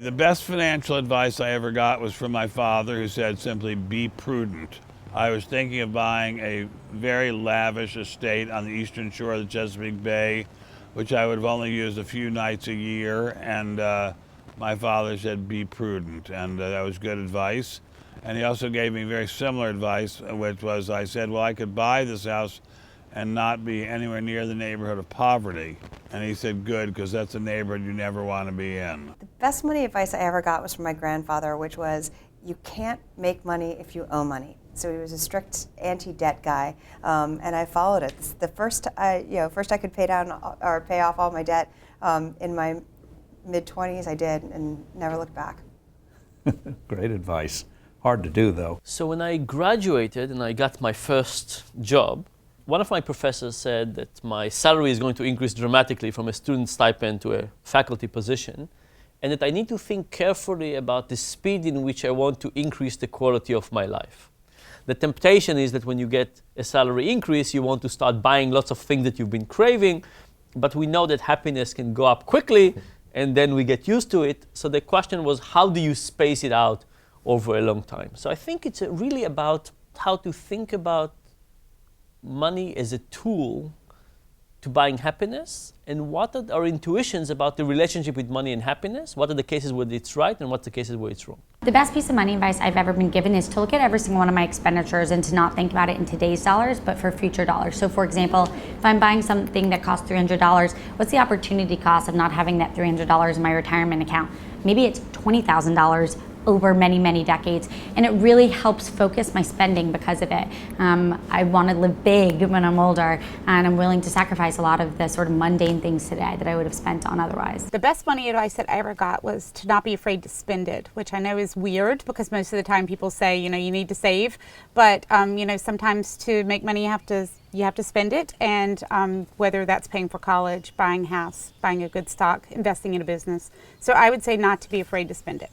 The best financial advice I ever got was from my father, who said simply, be prudent. I was thinking of buying a very lavish estate on the eastern shore of the Chesapeake Bay, which I would have only used a few nights a year, and my father said, be prudent, and that was good advice. And he also gave me very similar advice, which was, I said, well, I could buy this house and not be anywhere near the neighborhood of poverty. And he said, good, because that's a neighborhood you never want to be in. The best money advice I ever got was from my grandfather, which was, you can't make money if you owe money. So he was a strict anti-debt guy, and I followed it. The first I could pay down or pay off all my debt in my mid-20s, I did, and never looked back. Great advice. Hard to do, though. So when I graduated and I got my first job, one of my professors said that my salary is going to increase dramatically from a student stipend to a faculty position, and that I need to think carefully about the speed in which I want to increase the quality of my life. The temptation is that when you get a salary increase, you want to start buying lots of things that you've been craving, but we know that happiness can go up quickly, and then we get used to it. So the question was, how do you space it out over a long time? So I think it's really about how to think about money as a tool to buying happiness, and what are our intuitions about the relationship with money and happiness? What are the cases where it's right, and what's the cases where it's wrong? The best piece of money advice I've ever been given is to look at every single one of my expenditures and to not think about it in today's dollars, but for future dollars. So for example, if I'm buying something that costs $300, what's the opportunity cost of not having that $300 in my retirement account? Maybe it's $20,000 over many, many decades, and it really helps focus my spending because of it. I want to live big when I'm older, and I'm willing to sacrifice a lot of the sort of mundane things today that I would have spent on otherwise. The best money advice that I ever got was to not be afraid to spend it, which I know is weird because most of the time people say, you need to save, but sometimes to make money you have to spend it, and whether that's paying for college, buying a house, buying a good stock, investing in a business. So I would say not to be afraid to spend it.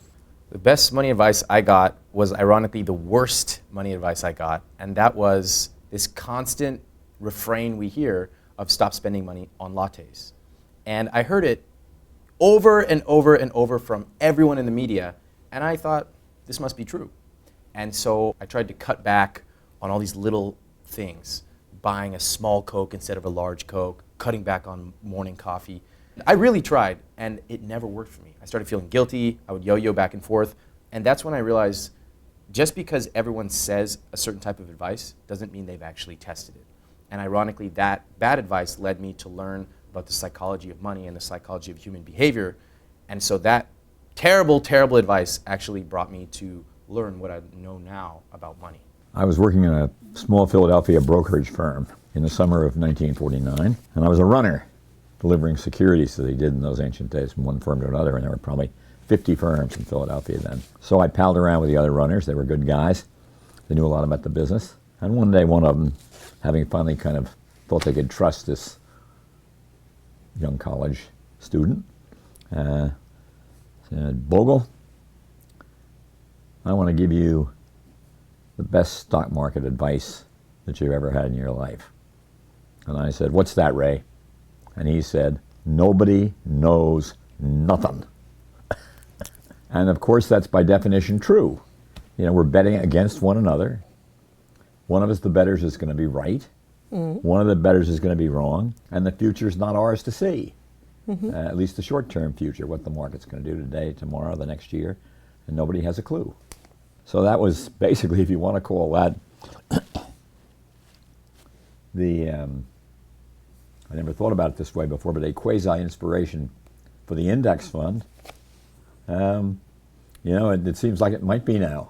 The best money advice I got was ironically the worst money advice I got, and that was this constant refrain we hear of stop spending money on lattes. And I heard it over and over and over from everyone in the media, and I thought, this must be true. And so I tried to cut back on all these little things, buying a small Coke instead of a large Coke, cutting back on morning coffee. I really tried, and it never worked for me. I started feeling guilty. I would yo-yo back and forth. And that's when I realized just because everyone says a certain type of advice doesn't mean they've actually tested it. And ironically, that bad advice led me to learn about the psychology of money and the psychology of human behavior. And so that terrible, terrible advice actually brought me to learn what I know now about money. I was working in a small Philadelphia brokerage firm in the summer of 1949, and I was a runner, delivering securities that they did in those ancient days from one firm to another, and there were probably 50 firms in Philadelphia then. So I palled around with the other runners. They were good guys. They knew a lot about the business. And one day, one of them, having finally kind of thought they could trust this young college student, said, Bogle, I want to give you the best stock market advice that you've ever had in your life. And I said, what's that, Ray? And he said, nobody knows nothing. And of course, that's by definition true. We're betting against one another. One of us, the bettors, is going to be right. Mm-hmm. One of the bettors is going to be wrong. And the future's not ours to see. Mm-hmm. At least the short-term future, what the market's going to do today, tomorrow, the next year. And nobody has a clue. So that was basically, if you want to call that, I never thought about it this way before, but a quasi-inspiration for the index fund. It seems like it might be now.